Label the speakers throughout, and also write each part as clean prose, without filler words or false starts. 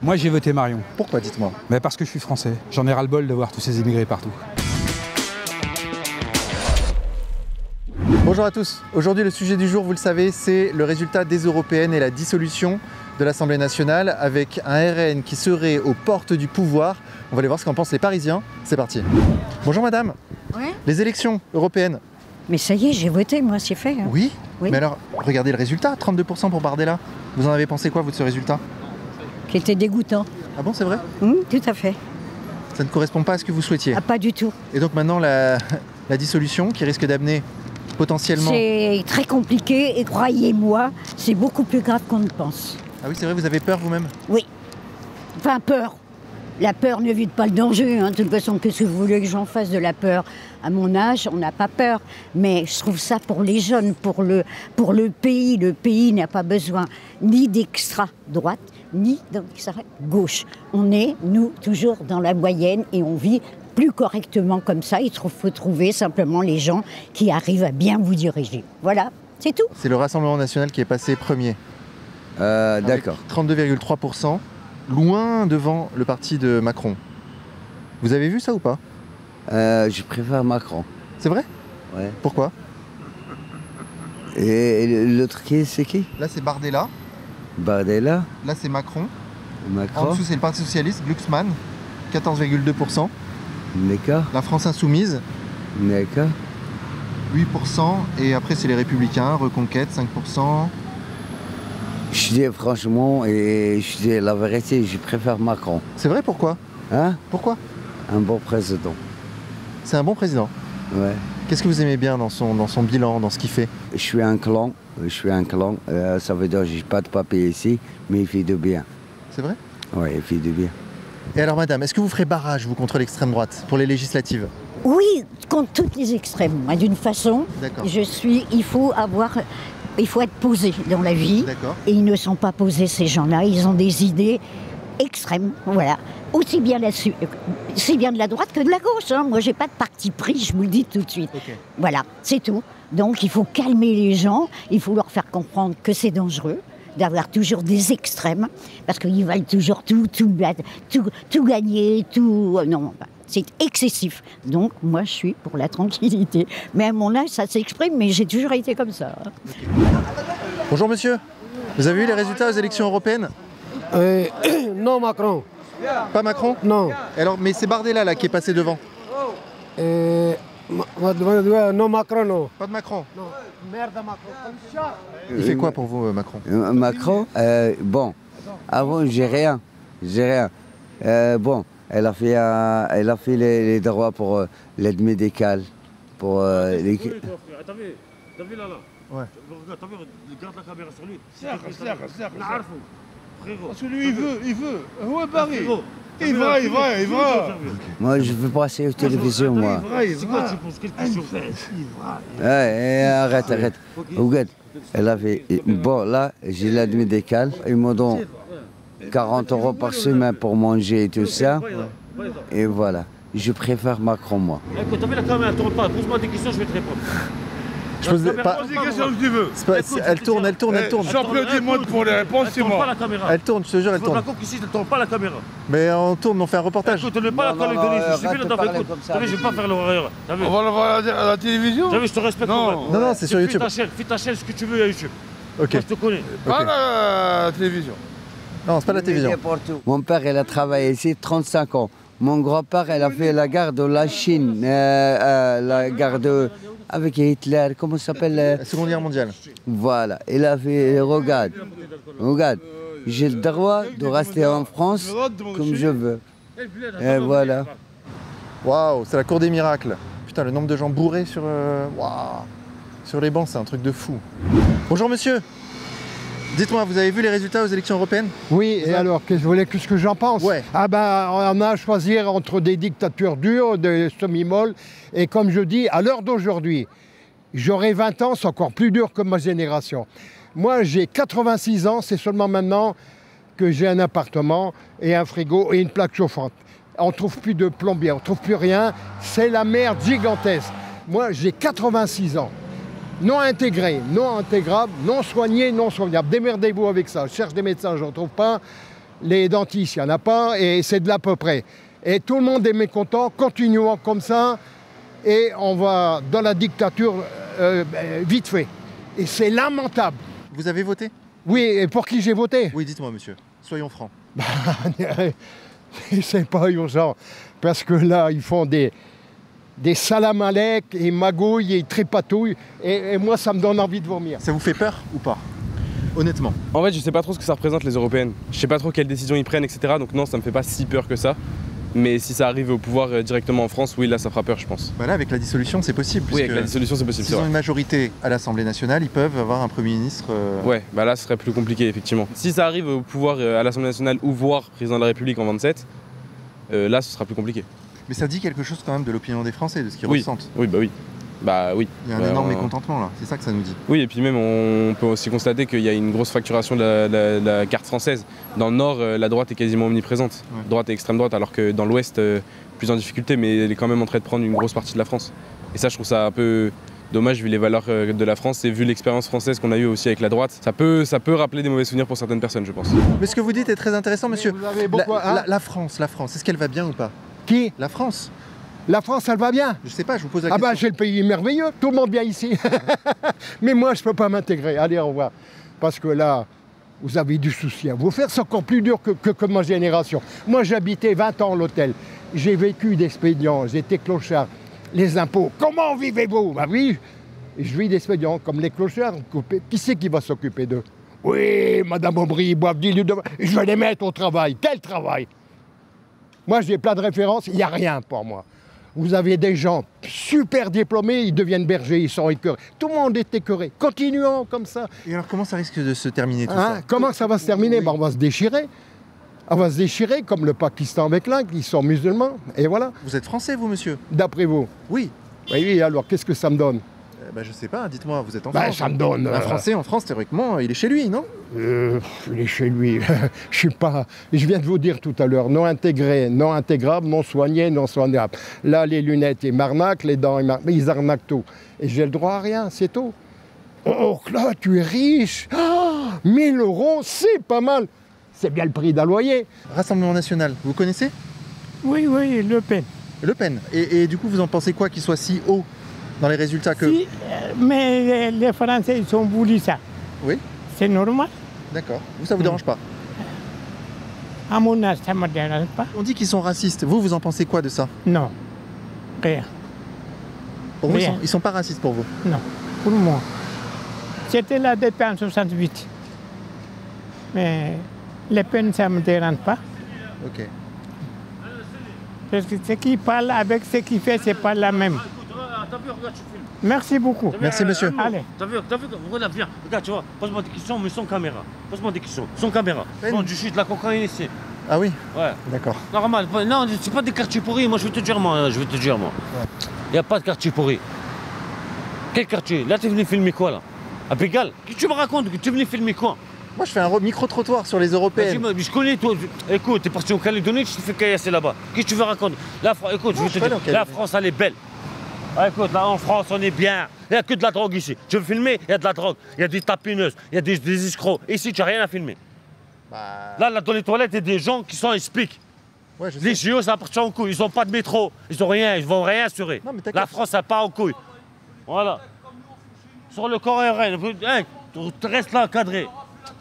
Speaker 1: Moi j'ai voté Marion.
Speaker 2: Pourquoi, dites-moi?
Speaker 1: Mais parce que je suis français. J'en ai ras-le-bol de voir tous ces immigrés partout.
Speaker 2: Bonjour à tous. Aujourd'hui, le sujet du jour, vous le savez, c'est le résultat des européennes et la dissolution de l'Assemblée nationale avec un RN qui serait aux portes du pouvoir. On va aller voir ce qu'en pensent les Parisiens. C'est parti. Bonjour madame.
Speaker 3: Ouais.
Speaker 2: Les élections européennes.
Speaker 3: Mais ça y est, j'ai voté, moi, c'est fait. Hein.
Speaker 2: Oui.
Speaker 3: Oui.
Speaker 2: Mais alors, regardez le résultat, 32% pour Bardella. Vous en avez pensé quoi, vous, de ce résultat?
Speaker 3: Qui était dégoûtant.
Speaker 2: Ah bon, c'est vrai?
Speaker 3: Tout à fait.
Speaker 2: Ça ne correspond pas à ce que vous souhaitiez.
Speaker 3: Ah, pas du tout.
Speaker 2: Et donc maintenant, la dissolution qui risque d'amener potentiellement...
Speaker 3: C'est très compliqué et croyez-moi, c'est beaucoup plus grave qu'on ne pense.
Speaker 2: Ah oui, c'est vrai, vous avez peur vous-même?
Speaker 3: Oui. Enfin, peur. La peur n'évite pas le danger. Hein. De toute façon, qu'est-ce que vous voulez que j'en fasse de la peur? À mon âge, on n'a pas peur. Mais je trouve ça pour les jeunes, pour le pays. Le pays n'a pas besoin ni d'extra-droite, ni d'extra-gauche. On est, nous, toujours dans la moyenne et on vit plus correctement comme ça. Il faut trouver simplement les gens qui arrivent à bien vous diriger. Voilà, c'est tout.
Speaker 2: C'est le Rassemblement national qui est passé premier.
Speaker 4: D'accord.
Speaker 2: 32,3%, loin devant le parti de Macron. Vous avez vu ça ou pas?
Speaker 4: Je préfère Macron.
Speaker 2: C'est vrai?
Speaker 4: Ouais.
Speaker 2: Pourquoi?
Speaker 4: Et l'autre c'est qui?
Speaker 2: Là c'est Bardella,
Speaker 4: Bardella,
Speaker 2: là c'est Macron. En
Speaker 4: Macron,
Speaker 2: dessous c'est le Parti Socialiste, Glucksmann, 14,2%.
Speaker 4: d'accord,
Speaker 2: La France Insoumise,
Speaker 4: d'accord.
Speaker 2: 8%. Et après c'est les Républicains, Reconquête, 5%.
Speaker 4: Je dis franchement et je dis la vérité, je préfère Macron.
Speaker 2: C'est vrai, pourquoi?
Speaker 4: Hein?
Speaker 2: Pourquoi?
Speaker 4: Un bon président.
Speaker 2: C'est un bon président.
Speaker 4: Ouais.
Speaker 2: Qu'est-ce que vous aimez bien dans son bilan, dans ce qu'il fait?
Speaker 4: Je suis un clan, ça veut dire que j'ai pas de papier ici, mais il fait de bien.
Speaker 2: C'est vrai?
Speaker 4: Ouais, il fait de bien.
Speaker 2: Et alors madame, est-ce que vous ferez barrage, vous, contre l'extrême droite, pour les législatives?
Speaker 3: Oui, contre toutes les extrêmes. Moi, d'une façon,
Speaker 2: D'accord.
Speaker 3: il faut être posé dans la vie.
Speaker 2: D'accord.
Speaker 3: Et ils ne sont pas posés, ces gens-là. Ils ont des idées extrêmes, voilà. Aussi bien de la droite que de la gauche. Hein. Moi, j'ai pas de parti pris, je vous le dis tout de suite.
Speaker 2: Okay.
Speaker 3: Voilà, c'est tout. Donc, il faut calmer les gens. Il faut leur faire comprendre que c'est dangereux d'avoir toujours des extrêmes, parce qu'ils veulent toujours tout gagner, tout... Non, c'est excessif. Donc, moi, je suis pour la tranquillité. Mais à mon âge, ça s'exprime, mais j'ai toujours été comme ça.
Speaker 2: Bonjour monsieur, vous avez vu les résultats aux élections européennes?
Speaker 5: Non, Macron.
Speaker 2: Pas Macron?
Speaker 5: Non.
Speaker 2: Alors, mais c'est Bardella là qui est passé devant.
Speaker 5: Non, Macron, non.
Speaker 2: Pas de Macron.
Speaker 5: Non. Merde, Macron.
Speaker 2: Il fait quoi pour vous, Macron?
Speaker 4: Macron, bon, avant j'ai rien. Bon, elle a fait les droits pour l'aide médicale, pour les...
Speaker 6: T'as vu là?
Speaker 2: Ouais.
Speaker 6: T'as vu, garde la caméra sur lui. Frérot.
Speaker 7: Parce que lui, il veut. Ouais, Barry.
Speaker 6: Frérot.
Speaker 7: Il va.
Speaker 4: Moi, je veux passer aux télévisions, moi.
Speaker 6: C'est quoi, tu penses? Quelle question?
Speaker 4: Arrête. Regarde, elle a fait... Bon, là, j'ai l'aide médicale. Ils me donnent 40 € par semaine pour manger et tout ça. Et voilà. Je préfère Macron, moi.
Speaker 6: Écoute, t'as vu la caméra, tourne pas. Pose-moi des questions, je vais te répondre.
Speaker 2: Je pose pas...
Speaker 7: Pose des questions que tu veux.
Speaker 2: Elle tourne.
Speaker 7: Champion du monde pour les réponses, c'est
Speaker 6: Elle tourne pas
Speaker 7: moi.
Speaker 6: la caméra.
Speaker 2: Elle tourne, je te jure, elle
Speaker 6: Faut
Speaker 2: tourne.
Speaker 6: d'accord qu'ici, ne tourne pas la caméra.
Speaker 2: Mais on tourne, on fait un reportage.
Speaker 6: Écoute, ne pas la caméra, Denis. Je suis bien dans écoute. T'as vu, je vais pas faire l'horreur. T'as vu?
Speaker 7: On va le voir à la télévision.
Speaker 6: T'as vu, je te respecte.
Speaker 7: Non.
Speaker 2: Non, c'est sur YouTube.
Speaker 6: Fais ta chaîne, ce que tu veux à YouTube.
Speaker 2: Ok.
Speaker 6: Moi, je te connais.
Speaker 7: Pas la télévision.
Speaker 2: Non, c'est pas la télévision.
Speaker 4: Mon père, il a travaillé ici 35 ans. Mon grand-père, il a fait la guerre de la Chine, la guerre avec Hitler, comment ça s'appelle
Speaker 2: La Seconde Guerre mondiale.
Speaker 4: Voilà, il a fait, regarde, j'ai le droit de rester en France comme je veux. Et voilà.
Speaker 2: Waouh, c'est la cour des miracles. Putain, le nombre de gens bourrés sur les bancs, c'est un truc de fou. Bonjour monsieur. Dites-moi, vous avez vu les résultats aux élections européennes?
Speaker 5: Oui, et alors, qu'est-ce que j'en pense?
Speaker 2: Ouais.
Speaker 5: Ah ben, on a à choisir entre des dictatures dures, des semi-molles, et comme je dis, à l'heure d'aujourd'hui, j'aurai 20 ans, c'est encore plus dur que ma génération. Moi, j'ai 86 ans, c'est seulement maintenant que j'ai un appartement et un frigo et une plaque chauffante. On ne trouve plus de plombier, on ne trouve plus rien, c'est la merde gigantesque. Moi, j'ai 86 ans. Non intégré, non intégrable, non soigné, non soignable. Démerdez-vous avec ça. Je cherche des médecins, je n'en trouve pas. Les dentistes, il n'y en a pas, et c'est de l'à peu près. Et tout le monde est mécontent, continuons comme ça, et on va dans la dictature vite fait. Et c'est lamentable.
Speaker 2: Vous avez voté?
Speaker 5: Oui, et pour qui j'ai voté?
Speaker 2: Oui, dites-moi, monsieur. Soyons francs.
Speaker 5: C'est pas urgent, parce que là, ils font des salamalek, et magouilles, et tripatouilles, et moi, ça me donne envie de vomir.
Speaker 2: Ça vous fait peur ou pas? Honnêtement.
Speaker 8: En fait, je sais pas trop ce que ça représente les européennes. Je sais pas trop quelles décisions ils prennent, etc. Donc non, ça me fait pas si peur que ça. Mais si ça arrive au pouvoir directement en France, oui, là, ça fera peur, je pense.
Speaker 2: Bah là, avec la dissolution, c'est possible.
Speaker 8: Oui, avec la dissolution, c'est possible.
Speaker 2: S'ils ont une majorité à l'Assemblée nationale, ils peuvent avoir un Premier ministre...
Speaker 8: Ouais, bah là, ce serait plus compliqué, effectivement. Si ça arrive au pouvoir à l'Assemblée nationale ou voire président de la République en 27, là, ce sera plus compliqué.
Speaker 2: Mais ça dit quelque chose quand même de l'opinion des Français, de ce qu'ils
Speaker 8: Oui.
Speaker 2: ressentent.
Speaker 8: Oui, bah oui. Bah oui.
Speaker 2: Il y a un énorme mécontentement là, c'est ça que ça nous dit.
Speaker 8: Oui, et puis même on peut aussi constater qu'il y a une grosse facturation de la carte française. Dans le nord, la droite est quasiment omniprésente,
Speaker 2: Ouais.
Speaker 8: droite et extrême droite, alors que dans l'ouest, plus en difficulté, mais elle est quand même en train de prendre une grosse partie de la France. Et ça, je trouve ça un peu dommage vu les valeurs de la France et vu l'expérience française qu'on a eue aussi avec la droite. Ça peut rappeler des mauvais souvenirs pour certaines personnes, je pense.
Speaker 2: Mais ce que vous dites est très intéressant, monsieur.
Speaker 5: Vous avez beaucoup,
Speaker 2: La France, est-ce qu'elle va bien ou pas?
Speaker 5: Qui?
Speaker 2: La France.
Speaker 5: La France, elle va bien?
Speaker 2: Je sais pas, je vous pose la
Speaker 5: Ah
Speaker 2: question.
Speaker 5: bah j'ai le pays merveilleux, tout le monde vient ici. Mais moi je peux pas m'intégrer, allez au revoir. Parce que là, vous avez du souci à vous faire, c'est encore plus dur que ma génération. Moi j'habitais 20 ans à l'hôtel, j'ai vécu d'expédients, j'étais clochard. Les impôts, comment vivez-vous? Bah oui, je vis d'expédients, comme les clochards. Qui c'est qui va s'occuper d'eux? Oui, Madame Aubry, ils boivent 10 litres de... Je vais les mettre au travail. Quel travail? Moi j'ai plein de références, il n'y a rien pour moi. Vous avez des gens super diplômés, ils deviennent bergers, ils sont écœurés. Tout le monde est écœuré. Continuons comme ça.
Speaker 2: Et alors comment ça risque de se terminer tout
Speaker 5: Hein?
Speaker 2: ça?
Speaker 5: Comment ça va se terminer?
Speaker 2: Oui.
Speaker 5: Ben, on va se déchirer. On va se déchirer comme le Pakistan avec l'Inde, ils sont musulmans. Et voilà,
Speaker 2: Vous êtes français, vous, monsieur?
Speaker 5: d'après vous.
Speaker 2: Oui.
Speaker 5: Oui, alors qu'est-ce que ça me donne?
Speaker 2: Bah, je sais pas, dites-moi, vous êtes en
Speaker 5: Ben,
Speaker 2: France.
Speaker 5: ça me donne...
Speaker 2: Un Français en France, théoriquement, il est chez lui, non?
Speaker 5: Il est chez lui. Je suis pas... Je viens de vous dire tout à l'heure, non intégré, non intégrable, non soigné, non soignable. Là, les lunettes, ils m'arnaquent, les dents, ils arnaquent tout. Et j'ai le droit à rien, c'est tout. Oh, là, tu es riche. 1000 €, c'est pas mal. C'est bien le prix d'un loyer.
Speaker 2: Rassemblement national, vous connaissez?
Speaker 9: Oui, oui, Le Pen.
Speaker 2: Le Pen. Et du coup, vous en pensez quoi qu'il soit si haut dans les résultats que...
Speaker 9: Si, mais les Français, ils ont voulu ça.
Speaker 2: Oui.
Speaker 9: C'est normal.
Speaker 2: D'accord. Vous, ça vous dérange pas?
Speaker 9: À mon âge, ça ne me dérange pas.
Speaker 2: On dit qu'ils sont racistes. Vous en pensez quoi de ça?
Speaker 9: Non, rien.
Speaker 2: Pour vous,
Speaker 9: Rien.
Speaker 2: ils sont pas racistes pour vous?
Speaker 9: Non, pour moi. J'étais là depuis en 68. Mais Le Pen, ça ne me dérange pas.
Speaker 2: Ok.
Speaker 9: Parce que ce qui parle avec ce qu'il fait, c'est pas la même.
Speaker 6: T'as vu, regarde, tu filmes.
Speaker 9: Merci beaucoup.
Speaker 2: Merci, monsieur.
Speaker 9: Allez.
Speaker 6: T'as vu, regarde, viens. Regarde, tu vois, pose-moi des questions, mais sans caméra. Pose-moi des questions, sans caméra.
Speaker 2: Ben.
Speaker 6: Non, du shit, de la cocaïne ici.
Speaker 2: Ah oui?
Speaker 6: Ouais.
Speaker 2: D'accord.
Speaker 6: Normal. Non, c'est pas des quartiers pourris, moi je vais te dire, moi. Il n'y a pas de quartier pourri. Quel quartier? Là, t'es venu filmer quoi, là? À Pégal? Qu'est-ce que tu me racontes? Tu es venu filmer quoi?
Speaker 2: Moi, je fais un micro-trottoir sur les européennes.
Speaker 6: Vas-y, je connais, toi. Écoute, t'es parti en Calédonie, tu te fais caillasser là-bas. Qu'est-ce que tu veux raconter? Écoute,
Speaker 2: Non,
Speaker 6: je
Speaker 2: je suis
Speaker 6: vais
Speaker 2: pas
Speaker 6: te
Speaker 2: allé
Speaker 6: dire,
Speaker 2: en
Speaker 6: la
Speaker 2: Calédonie.
Speaker 6: France, elle est belle. Ah, écoute, là, en France, on est bien. Il n'y a que de la drogue ici. Tu veux filmer? Il y a de la drogue. Il y a des tapineuses. Il y a des escrocs. Ici, tu n'as rien à filmer.
Speaker 2: Bah,
Speaker 6: Là, dans les toilettes, il y a des gens qui sont expliquent.
Speaker 2: ouais, je
Speaker 6: Les
Speaker 2: sais.
Speaker 6: JO, ça appartient aux couilles. Ils n'ont pas de métro. Ils n'ont rien. Ils ne vont rien assurer.
Speaker 2: Non, mais t'inquiète.
Speaker 6: La France, ça part aux couilles. Voilà. Sur le corps aérien, hein, tu restes là, cadré.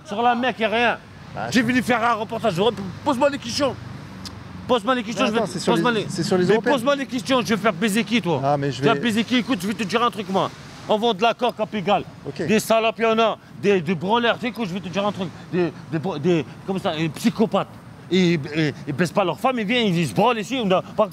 Speaker 6: Sur la mer, il n'y a rien.
Speaker 2: Bah,
Speaker 6: J'ai venu faire un reportage. Pose-moi les questions. Pose-moi les questions.
Speaker 2: Non,
Speaker 6: je vais...
Speaker 2: attends, c'est sur
Speaker 6: pose-moi
Speaker 2: les- c'est sur les
Speaker 6: Mais
Speaker 2: européennes.
Speaker 6: pose-moi les questions. Je vais faire baiser qui, toi?
Speaker 2: Ah, mais je
Speaker 6: Tu vas
Speaker 2: vais...
Speaker 6: baiser qui? Écoute, je vais te dire un truc, moi. On vend de la coque à Pigalle.
Speaker 2: Ok.
Speaker 6: Des salopes, il y en a. Des branleurs. Écoute, je vais te dire un truc. Des comme ça, des psychopathes. Ils baissent pas leur femme, ils viennent, ils se branlent ici.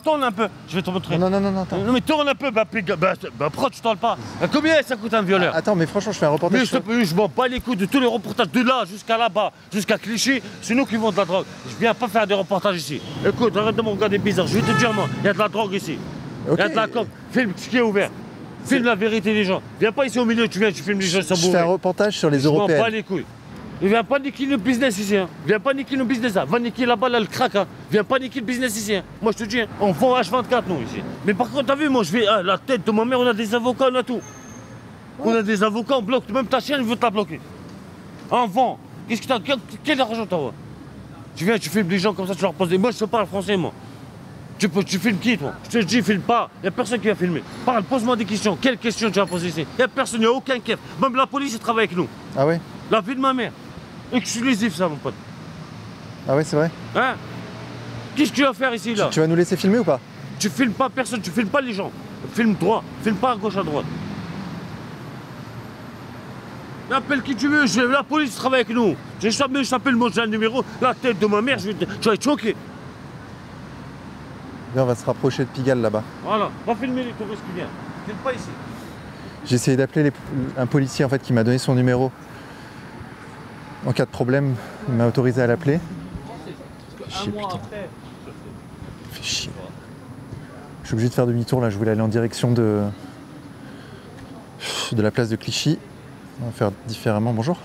Speaker 6: Tourne un peu. Je vais te montrer.
Speaker 2: Non, attends.
Speaker 6: Non, mais tourne un peu, pourquoi tu tournes pas? Combien ça coûte un violeur?
Speaker 2: Attends, mais franchement, je fais un reportage
Speaker 6: Mais
Speaker 2: sur...
Speaker 6: je m'en bats les couilles de tous les reportages de là jusqu'à là-bas, jusqu'à Clichy, c'est nous qui vendons de la drogue. Je viens pas faire des reportages ici. Écoute, arrête de me regarder bizarre, je vais te dire moi, il y a de la drogue ici. Il
Speaker 2: Ok.
Speaker 6: y a de la coque, filme ce qui est ouvert. Filme la vérité des gens. Viens pas ici au milieu, tu filmes les gens, ils sont
Speaker 2: Je fais un
Speaker 6: bourrés.
Speaker 2: reportage sur les
Speaker 6: Je m'en bats
Speaker 2: européennes.
Speaker 6: les couilles. Il viens pas niquer le business ici. Hein. Viens pas niquer le business. Hein. Va niquer là-bas, là, le crack. Hein. Viens pas niquer le business ici. Hein. Moi, je te dis, hein, on vend H24, nous, ici. Mais par contre, t'as vu, moi, je vais. La tête de ma mère, on a des avocats, on a tout. On a des avocats, on bloque. Même ta chienne veut te la bloquer. On vend. Qu'est-ce que t'as? Quel argent t'as? Tu viens, tu filmes les gens comme ça, tu leur poses des... Moi, je te parle français, moi. Tu filmes qui, toi? Je te dis, filme pas. Il n'y a personne qui va filmer. Parle, pose-moi des questions. Quelles questions tu vas poser ici? Il n'y a personne, il n'y a aucun kef. Même la police, ils travaillent avec nous.
Speaker 2: Ah ouais?
Speaker 6: La vie de ma mère. Exclusif, ça, mon pote.
Speaker 2: Ah ouais, c'est vrai?
Speaker 6: Hein? Qu'est-ce que tu vas faire ici, là?
Speaker 2: Tu vas nous laisser filmer ou pas?
Speaker 6: Tu filmes pas personne, tu filmes pas les gens. Filme droit, filme pas à gauche, à droite. Appelle qui tu veux, la police travaille avec nous. Je t'appelle, moi j'ai un numéro, la tête de ma mère, tu vas être choqué.
Speaker 2: Viens, on va se rapprocher de Pigalle là-bas.
Speaker 6: Voilà, va filmer les touristes qui viennent. Filme pas ici.
Speaker 2: J'ai essayé d'appeler un policier en fait qui m'a donné son numéro. En cas de problème, il m'a autorisé à l'appeler. Chier, putain. Fait chier. Je suis obligé de faire demi-tour là, je voulais aller en direction de la place de Clichy. On va faire différemment. Bonjour.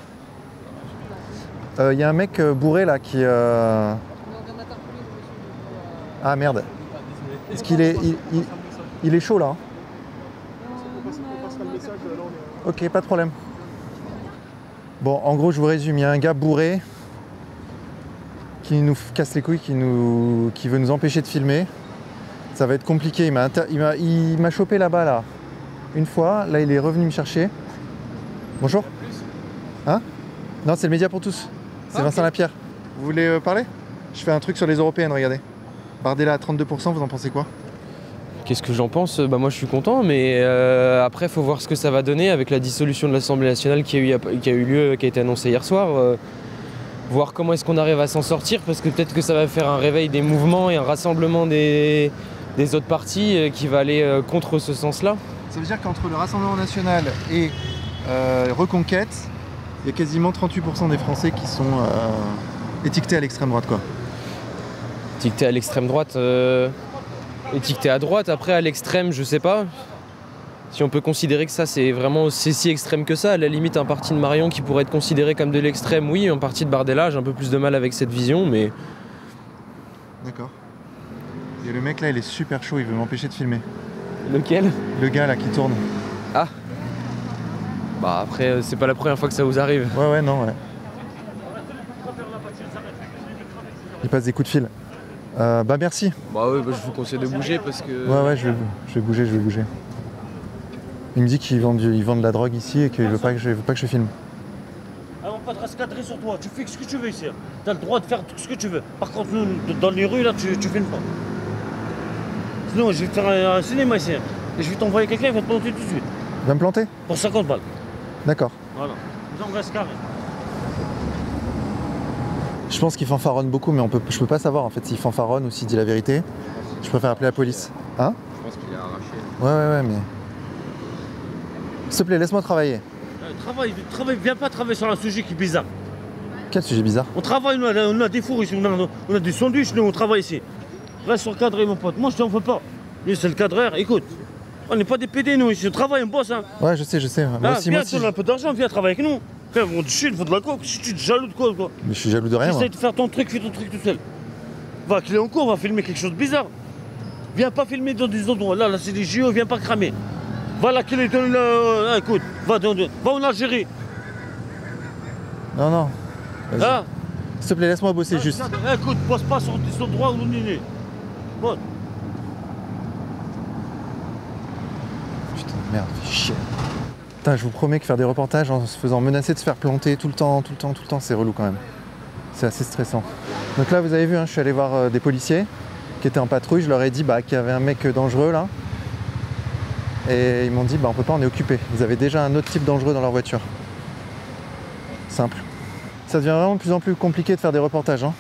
Speaker 2: Il y a un mec bourré là qui... Ah merde. Est-ce qu'il est... Il est chaud là hein? Ok, pas de problème. Bon, en gros, je vous résume. Il y a un gars bourré qui nous casse les couilles, qui veut nous empêcher de filmer. Ça va être compliqué. Il m'a chopé là-bas là. Une fois. Là, il est revenu me chercher. Bonjour. Hein? Non, c'est le Média pour tous. C'est Vincent Lapierre. Vous voulez parler? Je fais un truc sur les européennes, regardez. Bardella à 32%, vous en pensez quoi?
Speaker 10: Qu'est-ce que j'en pense? Bah moi je suis content, mais après il faut voir ce que ça va donner avec la dissolution de l'Assemblée nationale qui a été annoncée hier soir. Voir comment est-ce qu'on arrive à s'en sortir, parce que peut-être que ça va faire un réveil des mouvements et un rassemblement des autres partis qui va aller contre ce sens-là.
Speaker 2: Ça veut dire qu'entre le Rassemblement national et Reconquête, il y a quasiment 38% des Français qui sont étiquetés à l'extrême droite, quoi.
Speaker 10: Étiquetés à l'extrême droite, étiquetés à droite, après à l'extrême, je sais pas. Si on peut considérer que ça c'est si extrême que ça, à la limite un parti de Marion qui pourrait être considéré comme de l'extrême, oui, un parti de Bardella, j'ai un peu plus de mal avec cette vision, mais...
Speaker 2: D'accord. Et le mec là, il est super chaud, il veut m'empêcher de filmer.
Speaker 10: Lequel?
Speaker 2: Le gars là qui tourne.
Speaker 10: Ah. Bah après, c'est pas la première fois que ça vous arrive.
Speaker 2: Ouais, non, ouais. Il passe des coups de fil. Bah merci.
Speaker 10: Bah ouais, bah, je vous conseille de bouger parce que...
Speaker 2: Ouais, je vais bouger. Il me dit qu'ils vendent de la drogue ici et qu'il veut pas que je filme.
Speaker 6: Ah, on va pas te rascadrer sur toi, tu fais ce que tu veux ici. T'as le droit de faire tout ce que tu veux. Par contre, nous, dans les rues, là, tu filmes pas. Sinon, je vais te faire un cinéma ici. Et je vais t'envoyer quelqu'un, il va te planter tout de suite.
Speaker 2: Il va me planter?
Speaker 6: Pour 50 balles.
Speaker 2: D'accord.
Speaker 6: Voilà. Nous, on reste carré.
Speaker 2: Je pense qu'il fanfaronne beaucoup, mais je peux pas savoir en fait s'il fanfaronne ou s'il dit la vérité. Je préfère appeler la police. Hein?
Speaker 10: Je pense qu'il est arraché.
Speaker 2: Ouais, mais... S'il te plaît, laisse-moi travailler.
Speaker 6: Viens pas travailler sur un sujet qui est bizarre.
Speaker 2: Quel sujet bizarre?
Speaker 6: On travaille, on a des fours ici, on a des sandwichs, nous on travaille ici. Reste sur le cadre, mon pote. Moi je t'en veux pas. Lui c'est le cadreur, écoute. On n'est pas des PD nous ici, on travaille, on bosse. Hein.
Speaker 2: Ouais, je sais. Moi aussi,
Speaker 6: viens, on a un peu d'argent, viens travailler avec nous. On te chie, il faut de la coke, si tu es jaloux de quoi?
Speaker 2: Mais je suis jaloux de rien.
Speaker 6: Essaye de faire ton truc, fais ton truc tout seul. Va qu'il est en cours, va filmer quelque chose de bizarre. Viens pas filmer dans des endroits. Là c'est des JO, viens pas cramer. Va là qu'il est dans le... écoute, va en Algérie.
Speaker 2: Non.
Speaker 6: Hein?
Speaker 2: S'il te plaît, laisse-moi bosser juste.
Speaker 6: Écoute, bosse pas sur des endroits où on est né. Bon.
Speaker 2: Putain, merde, fais chier. Putain, je vous promets que faire des reportages en se faisant menacer de se faire planter tout le temps, c'est relou quand même. C'est assez stressant. Donc là, vous avez vu, hein, je suis allé voir des policiers qui étaient en patrouille. Je leur ai dit qu'il y avait un mec dangereux là. Et ils m'ont dit, on peut pas, on est occupé. Ils avaient déjà un autre type dangereux dans leur voiture. Simple. Ça devient vraiment de plus en plus compliqué de faire des reportages. Hein.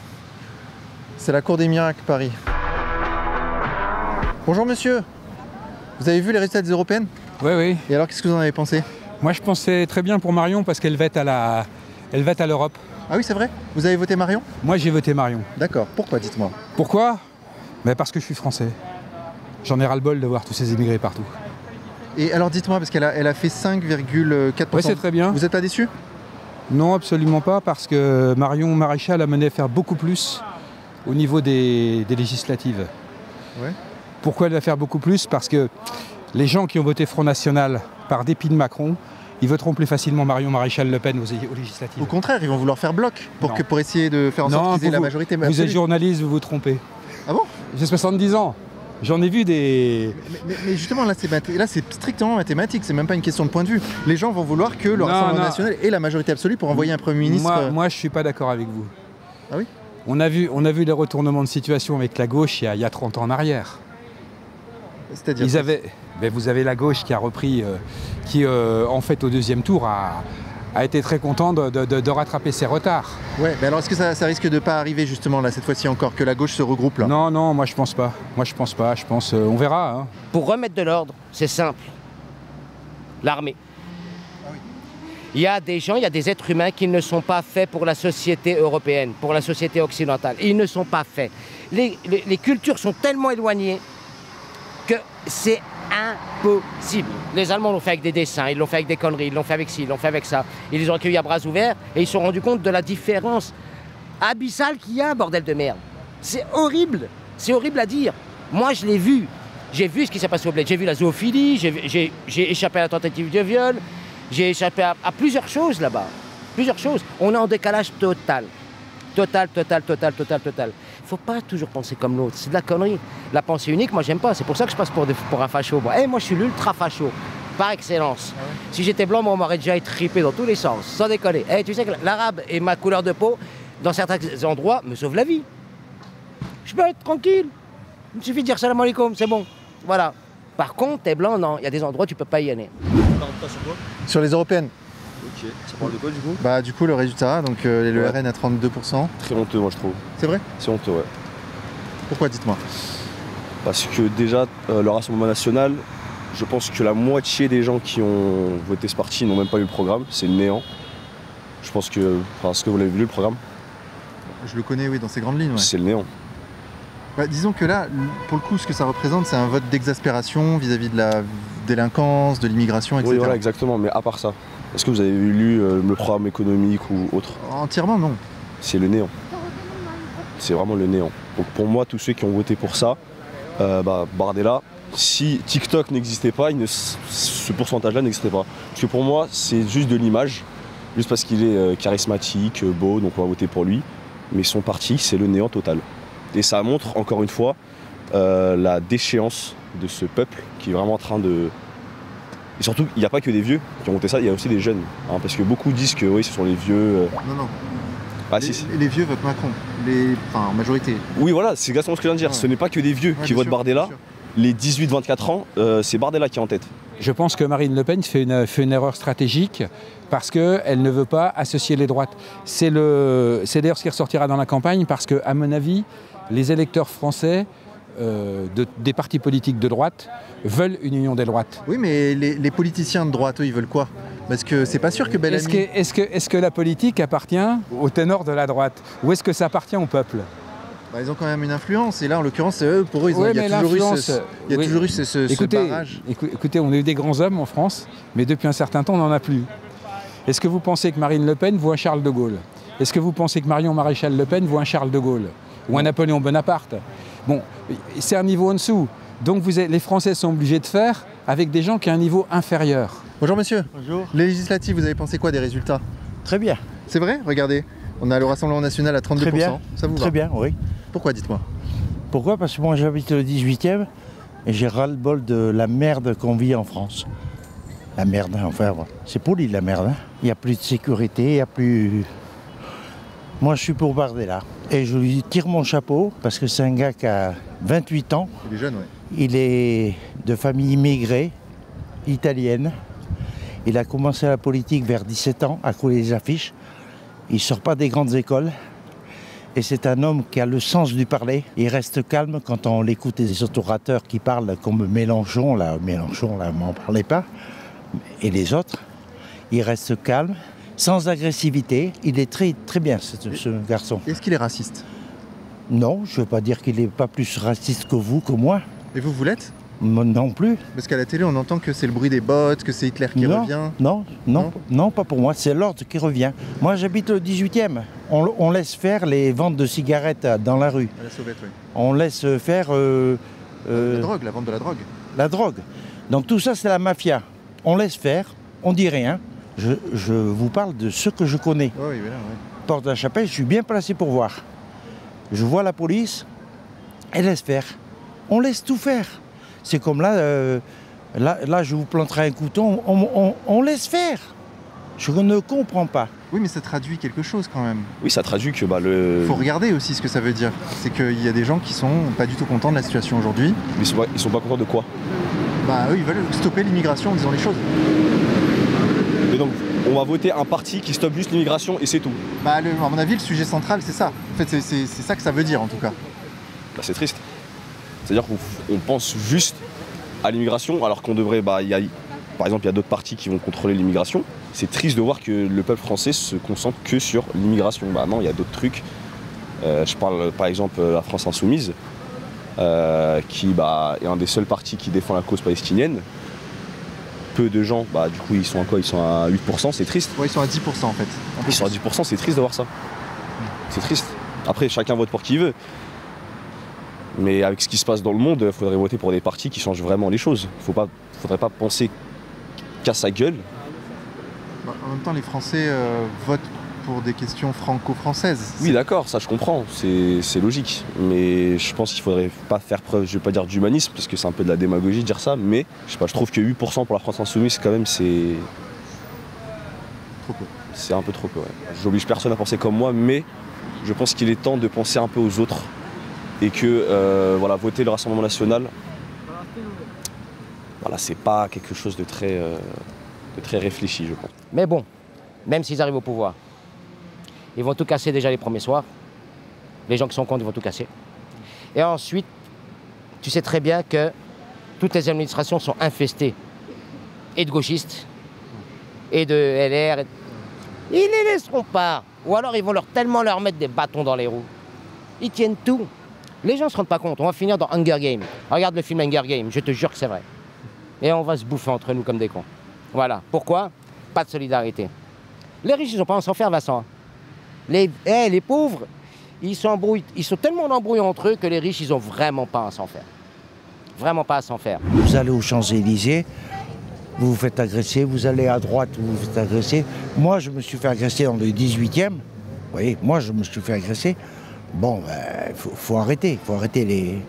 Speaker 2: C'est la Cour des Miracles, Paris. Bonjour monsieur. Vous avez vu les résultats des européennes?
Speaker 1: Oui.
Speaker 2: Et alors, qu'est-ce que vous en avez pensé?
Speaker 1: Moi, je pensais très bien pour Marion parce qu'elle va être à l'Europe.
Speaker 2: Ah oui, c'est vrai? Vous avez voté Marion?
Speaker 1: Moi, j'ai voté Marion.
Speaker 2: D'accord. Pourquoi, dites-moi?
Speaker 1: Pourquoi? Parce que je suis français. J'en ai ras-le-bol de voir tous ces immigrés partout.
Speaker 2: Et alors, dites-moi, parce qu'elle a fait 5,4%.
Speaker 1: Oui, c'est très bien.
Speaker 2: Vous n'êtes pas déçu?
Speaker 1: Non, absolument pas, parce que Marion Maréchal a mené à faire beaucoup plus au niveau des législatives.
Speaker 2: Ouais.
Speaker 1: Pourquoi elle va faire beaucoup plus? Parce que les gens qui ont voté Front National par dépit de Macron Ils voteront plus facilement Marion Maréchal Le Pen aux législatives.
Speaker 2: Au contraire, ils vont vouloir faire bloc pour essayer de faire en sorte qu'ils aient la majorité.
Speaker 1: Vous êtes journaliste, vous vous trompez.
Speaker 2: Ah bon?
Speaker 1: J'ai 70 ans. J'en ai vu des...
Speaker 2: Mais justement, là, c'est strictement mathématique. C'est même pas une question de point de vue. Les gens vont vouloir que le Rassemblement national ait la majorité absolue pour envoyer un Premier ministre.
Speaker 1: Moi, je suis pas d'accord avec vous.
Speaker 2: Ah oui?
Speaker 1: On a vu les retournements de situation avec la gauche il y a 30 ans en arrière.
Speaker 2: C'est-à-dire
Speaker 1: vous avez la gauche qui a repris, en fait, au deuxième tour, a été très content de rattraper ses retards.
Speaker 2: Ouais, mais alors est-ce que ça risque de pas arriver justement là cette fois-ci encore, que la gauche se regroupe là?
Speaker 1: Non, moi je pense pas. On verra. Hein.
Speaker 11: Pour remettre de l'ordre, c'est simple. L'armée.
Speaker 2: Ah oui.
Speaker 11: Il y a des gens, il y a des êtres humains qui ne sont pas faits pour la société européenne, pour la société occidentale. Ils ne sont pas faits. Les cultures sont tellement éloignées que c'est impossible. Les Allemands l'ont fait avec des dessins, ils l'ont fait avec des conneries, ils l'ont fait avec ci, ils l'ont fait avec ça. Ils les ont accueillis à bras ouverts et ils se sont rendus compte de la différence abyssale qu'il y a, bordel de merde. C'est horrible à dire. Moi, je l'ai vu. J'ai vu ce qui s'est passé au bled. J'ai vu la zoophilie, j'ai échappé à la tentative de viol, j'ai échappé à plusieurs choses là-bas. Plusieurs choses. On est en décalage total. Total. Faut pas toujours penser comme l'autre, c'est de la connerie. La pensée unique, moi j'aime pas, c'est pour ça que je passe pour un facho. Moi, moi je suis l'ultra facho, par excellence. Ah ouais. Si j'étais blanc, moi on m'aurait déjà étripé dans tous les sens, sans déconner. Tu sais que l'arabe et ma couleur de peau, dans certains endroits, me sauvent la vie. Je peux être tranquille, il me suffit de dire salam alaikum, c'est bon. Voilà. Par contre, t'es blanc, non, il y a des endroits où tu peux pas y aller.
Speaker 2: Sur les européennes.
Speaker 12: Ok, ça parle de quoi du coup?
Speaker 2: Bah du coup le résultat, donc le RN à 32%.
Speaker 12: Très honteux moi je trouve.
Speaker 2: C'est vrai?
Speaker 12: C'est honteux, ouais.
Speaker 2: Pourquoi, dites-moi? Parce
Speaker 12: que déjà, le Rassemblement national, je pense que la moitié des gens qui ont voté ce parti n'ont même pas eu le programme, c'est le néant. Je pense que, est-ce que vous l'avez vu le programme?
Speaker 2: Je le connais, oui, dans ses grandes lignes. Ouais.
Speaker 12: C'est le néant.
Speaker 2: Bah, disons que là, pour le coup, ce que ça représente, c'est un vote d'exaspération vis-à-vis de la délinquance, de l'immigration, etc.
Speaker 12: Oui, voilà, exactement, mais à part ça, est-ce que vous avez lu le programme économique ou autre?
Speaker 2: Entièrement, non.
Speaker 12: C'est le néant. C'est vraiment le néant. Donc pour moi, tous ceux qui ont voté pour ça, Bardella, si TikTok n'existait pas, ce pourcentage-là n'existait pas. Parce que pour moi, c'est juste de l'image, juste parce qu'il est charismatique, beau, donc on va voter pour lui. Mais son parti, c'est le néant total. Et ça montre, encore une fois, la déchéance de ce peuple qui est vraiment en train de... Et surtout, il n'y a pas que des vieux qui ont voté ça, il y a aussi des jeunes. Hein, parce que beaucoup disent que oui, ce sont les vieux...
Speaker 2: Non.
Speaker 12: Ah,
Speaker 2: les vieux votent Macron, en majorité.
Speaker 12: Oui, voilà, c'est exactement ce que je viens de dire. Ouais. Ce n'est pas que des vieux qui votent Bardella. Les 18-24 ans, c'est Bardella qui est en tête.
Speaker 1: Je pense que Marine Le Pen fait une erreur stratégique parce qu'elle ne veut pas associer les droites. C'est d'ailleurs ce qui ressortira dans la campagne parce que, à mon avis, les électeurs français des partis politiques de droite veulent une union des droites.
Speaker 2: Oui, mais les politiciens de droite, eux, ils veulent quoi? Parce que c'est pas sûr que Bellamy...
Speaker 1: Est-ce que la politique appartient au ténor de la droite? Ou est-ce que ça appartient au peuple?
Speaker 2: Ils ont quand même une influence, et là, en l'occurrence, pour eux, il y a toujours eu ce barrage.
Speaker 1: Écoutez, on a eu des grands hommes en France, mais depuis un certain temps, on n'en a plus. Est-ce que vous pensez que Marine Le Pen voit un Charles de Gaulle? Est-ce que vous pensez que Marion Maréchal Le Pen voit un Charles de Gaulle? Ou un Napoléon Bonaparte? Bon, c'est un niveau en dessous. Donc les Français sont obligés de faire avec des gens qui ont un niveau inférieur.
Speaker 2: Bonjour monsieur.
Speaker 13: Bonjour.
Speaker 2: Les législatives, vous avez pensé quoi des résultats?
Speaker 13: Très bien.
Speaker 2: C'est vrai? Regardez, on a le Rassemblement national à 32%.
Speaker 13: Très bien.
Speaker 2: Ça vous va?
Speaker 13: Très bien, oui.
Speaker 2: Pourquoi, dites-moi?
Speaker 13: Pourquoi? Parce que moi j'habite le 18e et j'ai ras-le-bol de la merde qu'on vit en France. La merde, enfin, c'est poli la merde. Hein. Il n'y a plus de sécurité, il n'y a plus... Moi je suis pour Bardella et je lui tire mon chapeau parce que c'est un gars qui a 28 ans.
Speaker 2: Il est jeune, oui.
Speaker 13: Il est de famille immigrée, italienne. Il a commencé la politique vers 17 ans à coller les affiches. Il ne sort pas des grandes écoles. Et c'est un homme qui a le sens du parler. Il reste calme quand on l'écoute des orateurs qui parlent comme Mélenchon, là, m'en parlez pas. Et les autres, il reste calme, sans agressivité. Il est très, très bien, ce garçon.
Speaker 2: Est-ce qu'il est raciste?
Speaker 13: Non, je ne veux pas dire qu'il n'est pas plus raciste que vous, que moi.
Speaker 2: Et vous l'êtes?
Speaker 13: Non plus.
Speaker 2: Parce qu'à la télé, on entend que c'est le bruit des bottes, que c'est Hitler qui revient.
Speaker 13: Non, pas pour moi. C'est l'ordre qui revient. Moi, j'habite le 18e. On laisse faire les ventes de cigarettes dans la rue.
Speaker 2: À la sauvette, oui.
Speaker 13: On laisse faire...
Speaker 2: la drogue, la vente de la drogue.
Speaker 13: La drogue. Donc tout ça, c'est la mafia. On laisse faire, on dit rien. Je vous parle de ce que je connais.
Speaker 2: Oui, voilà, oui.
Speaker 13: Porte de la Chapelle, je suis bien placé pour voir. Je vois la police, elle laisse faire. On laisse tout faire. C'est comme là, là, je vous planterai un couteau, on laisse faire. Je ne comprends pas.
Speaker 2: Oui, mais ça traduit quelque chose quand même.
Speaker 12: Oui, ça traduit que le...
Speaker 2: Il faut regarder aussi ce que ça veut dire. C'est qu'il y a des gens qui sont pas du tout contents de la situation aujourd'hui.
Speaker 12: Mais ils sont pas contents de quoi?
Speaker 2: Bah eux, ils veulent stopper l'immigration en disant les choses.
Speaker 12: Et donc, on va voter un parti qui stoppe juste l'immigration et c'est tout.
Speaker 2: Bah, à mon avis, le sujet central, c'est ça. En fait, c'est ça que ça veut dire, en tout cas.
Speaker 12: Bah, c'est triste. C'est-à-dire qu'on pense juste à l'immigration, alors qu'on devrait... par exemple, il y a d'autres partis qui vont contrôler l'immigration. C'est triste de voir que le peuple français se concentre que sur l'immigration. Bah non, il y a d'autres trucs. Je parle, par exemple, la France Insoumise, qui est un des seuls partis qui défend la cause palestinienne. Peu de gens, du coup, ils sont à quoi? Ils sont à 8%, c'est triste.
Speaker 2: Ouais, ils sont à 10% en fait.
Speaker 12: Ils sont à 10%, c'est triste de voir ça. C'est triste. Après, chacun vote pour qui il veut. Mais avec ce qui se passe dans le monde, il faudrait voter pour des partis qui changent vraiment les choses. Il ne faudrait pas penser qu'à sa gueule.
Speaker 2: En même temps, les Français votent pour des questions franco-françaises.
Speaker 12: Oui, d'accord, ça je comprends, c'est logique. Mais je pense qu'il faudrait pas faire preuve, je vais pas dire d'humanisme, parce que c'est un peu de la démagogie de dire ça, mais je sais pas, je trouve que 8% pour la France Insoumise, quand même, c'est...
Speaker 2: Trop peu.
Speaker 12: C'est un peu trop peu, ouais. J'oblige personne à penser comme moi, mais je pense qu'il est temps de penser un peu aux autres. Et que, voter le Rassemblement National, c'est pas quelque chose de très réfléchi, je pense.
Speaker 11: Mais bon, même s'ils arrivent au pouvoir, ils vont tout casser déjà les premiers soirs. Les gens qui sont contre, ils vont tout casser. Et ensuite, tu sais très bien que toutes les administrations sont infestées. Et de gauchistes, et de LR. Ils les laisseront pas. Ou alors ils vont tellement leur mettre des bâtons dans les roues. Ils tiennent tout. Les gens ne se rendent pas compte. On va finir dans Hunger Games. Regarde le film Hunger Games, je te jure que c'est vrai. Et on va se bouffer entre nous comme des cons. Voilà. Pourquoi? Pas de solidarité. Les riches, ils n'ont pas à s'en faire, Vincent. Les pauvres, ils s'embrouillent. Ils sont tellement en embrouille entre eux que les riches, ils n'ont vraiment pas à s'en faire. Vraiment pas à s'en faire.
Speaker 13: Vous allez aux Champs-Élysées, vous vous faites agresser, vous allez à droite, vous vous faites agresser. Moi, je me suis fait agresser dans le 18e. Vous voyez, moi, je me suis fait agresser. Bon, faut arrêter. Faut arrêter.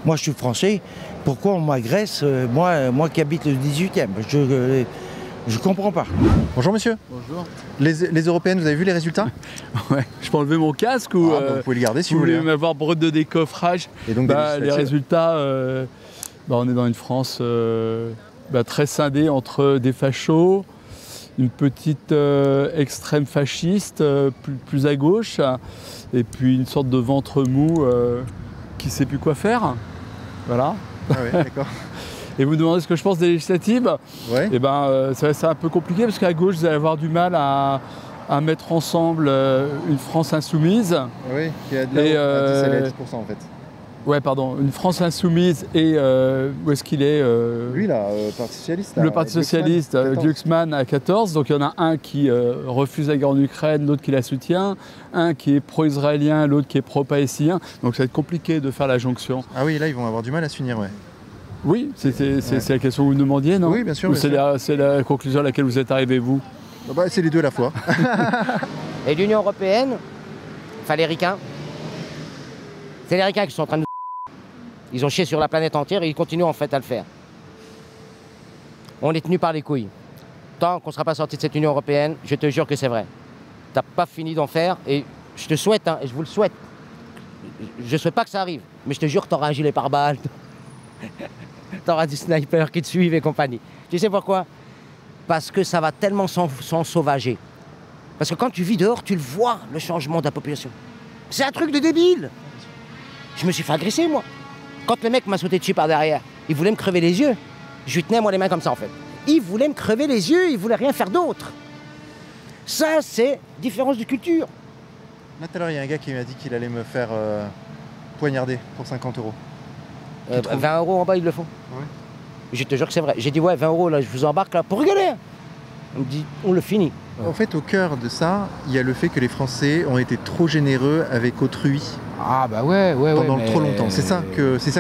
Speaker 13: Moi, je suis français. Pourquoi on m'agresse, moi qui habite le 18e? Je comprends pas.
Speaker 2: Bonjour monsieur.
Speaker 14: Bonjour.
Speaker 2: Les européennes, vous avez vu les résultats?
Speaker 14: Ouais. Je peux enlever mon casque ou
Speaker 2: vous pouvez le garder si vous voulez.
Speaker 14: Vous voulez m'avoir brut de décoffrage?
Speaker 2: Et donc
Speaker 14: les résultats, on est dans une France très scindée entre des fachos, une petite extrême fasciste plus à gauche, et puis une sorte de ventre mou qui ne sait plus quoi faire. Voilà.
Speaker 2: Ah ouais, d'accord.
Speaker 14: Et vous demandez ce que je pense des législatives?
Speaker 2: Ouais.
Speaker 14: Et c'est un peu compliqué parce qu'à gauche, vous allez avoir du mal à mettre ensemble une France insoumise.
Speaker 2: Oui, qui a de là à 10% en fait.
Speaker 14: Ouais, pardon, une France insoumise et où est-ce qu'il est,
Speaker 2: Lui là, Parti Socialiste.
Speaker 14: Le Parti Socialiste, Glucksmann à 14. Donc il y en a un qui refuse la guerre en Ukraine, l'autre qui la soutient, un qui est pro-israélien, l'autre qui est pro-palestinien. Donc ça va être compliqué de faire la jonction.
Speaker 2: Ah oui, là ils vont avoir du mal à s'unir, ouais.
Speaker 14: Oui, c'est la question que vous me demandiez, non?
Speaker 2: Oui, bien sûr.
Speaker 14: Ou c'est la conclusion à laquelle vous êtes arrivé, vous?
Speaker 2: C'est les deux à la fois.
Speaker 11: Et l'Union Européenne, enfin les ricains, c'est les ricains qui sont en train de... Ils ont chié sur la planète entière et ils continuent en fait à le faire. On est tenu par les couilles. Tant qu'on ne sera pas sorti de cette Union Européenne, je te jure que c'est vrai. T'as pas fini d'en faire et je te souhaite, et je vous le souhaite. Je ne souhaite pas que ça arrive, mais je te jure que tu auras un gilet pare-balles. Tu auras du sniper qui te suivent et compagnie. Tu sais pourquoi? Parce que ça va tellement s'ensauvager. Parce que quand tu vis dehors, tu le vois, le changement de la population. C'est un truc de débile. Je me suis fait agresser, moi. Quand le mec m'a sauté dessus par derrière, il voulait me crever les yeux. Je lui tenais, moi, les mains comme ça, en fait. Il voulait me crever les yeux, il voulait rien faire d'autre. Ça, c'est différence de culture.
Speaker 2: Là, tout à l'heure, il y a un gars qui m'a dit qu'il allait me faire poignarder pour 50 €.
Speaker 11: 20 € en bas, ils le font.
Speaker 2: Ouais.
Speaker 11: Je te jure que c'est vrai. J'ai dit, ouais, 20 €, là, je vous embarque là pour rigoler. On me dit, on le finit.
Speaker 2: En fait, au cœur de ça, il y a le fait que les Français ont été trop généreux avec autrui.
Speaker 1: Ah bah ouais.
Speaker 2: Pendant trop longtemps. C'est ça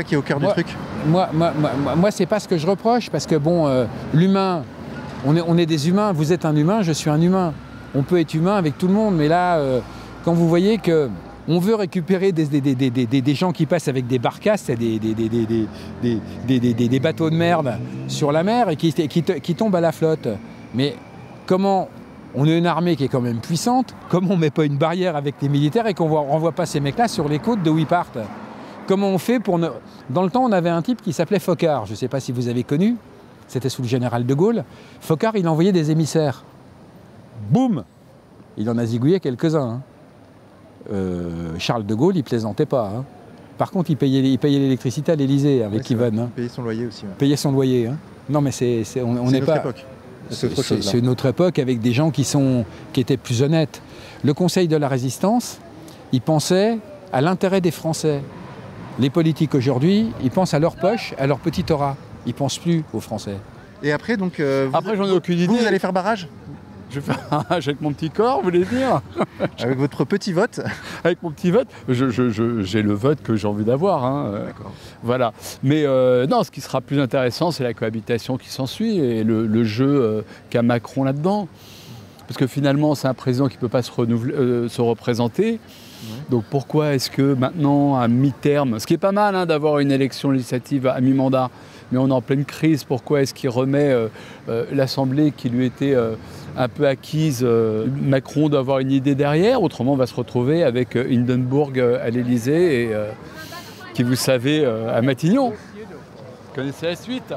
Speaker 2: qui est au cœur du truc.
Speaker 1: Moi, c'est pas ce que je reproche, parce que bon, l'humain, On est des humains, vous êtes un humain, je suis un humain. On peut être humain avec tout le monde, mais là, quand vous voyez que on veut récupérer des gens qui passent avec des barcasses, des bateaux de merde sur la mer et qui tombent à la flotte. Mais comment on a une armée qui est quand même puissante, comment on ne met pas une barrière avec les militaires et qu'on ne renvoie pas ces mecs-là sur les côtes d'où ils partent? Comment on fait pour... Dans le temps, on avait un type qui s'appelait Foccart, je ne sais pas si vous avez connu, c'était sous le général de Gaulle. Foccart, il envoyait des émissaires. Boum! Il en a zigouillé quelques-uns. Charles de Gaulle, il plaisantait pas. Hein. Par contre, il payait l'électricité à l'Élysée avec Yvonne.
Speaker 2: Hein. Payait son loyer aussi. Ouais.
Speaker 1: Payait son loyer. Hein. Non, mais on n'est pas... C'est une autre époque avec des gens qui étaient plus honnêtes. Le Conseil de la Résistance, il pensait à l'intérêt des Français. Les politiques aujourd'hui, ils pensent à leur poche, à leur petit aura. Ils ne pensent plus aux Français.
Speaker 2: Et après, donc,
Speaker 14: après, j'en ai aucune idée.
Speaker 2: Vous allez faire barrage?
Speaker 14: Je vais faire un barrage avec mon petit corps, vous voulez dire?
Speaker 2: Avec votre petit vote?
Speaker 14: Avec mon petit vote, j'ai le vote que j'ai envie d'avoir. Hein. Voilà. Mais non, ce qui sera plus intéressant, c'est la cohabitation qui s'ensuit et le jeu qu'a Macron là-dedans. Parce que finalement, c'est un président qui ne peut pas se représenter. Ouais. Donc pourquoi est-ce que maintenant, à mi-terme, ce qui est pas mal hein, d'avoir une élection législative à mi-mandat, mais on est en pleine crise, pourquoi est-ce qu'il remet l'Assemblée qui lui était un peu acquise? Macron doit avoir une idée derrière, autrement on va se retrouver avec Hindenburg à l'Élysée et qui, vous savez, à Matignon. Vous connaissez la suite?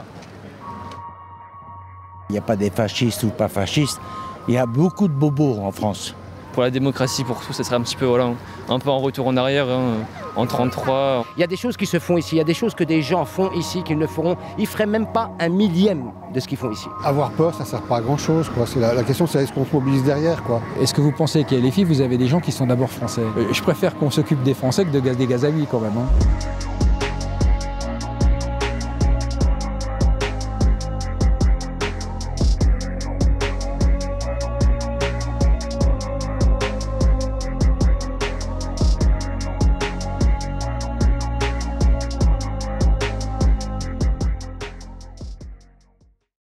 Speaker 13: Il n'y a pas des fascistes ou pas fascistes, il y a beaucoup de bobos en France.
Speaker 10: Pour la démocratie, pour tout, ça serait un petit peu, voilà, un peu en retour en arrière, hein, en 1933.
Speaker 11: Il y a des choses qui se font ici, il y a des choses que des gens font ici qu'ils ne feront, ils ne feraient même pas un millième de ce qu'ils font ici.
Speaker 5: Avoir peur, ça ne sert pas à grand-chose, quoi. La question, c'est est-ce qu'on se mobilise derrière, quoi.
Speaker 1: Est-ce que vous pensez qu'à LFI, vous avez des gens qui sont d'abord français? Je préfère qu'on s'occupe des Français que des Gazaouis, quand même. Hein.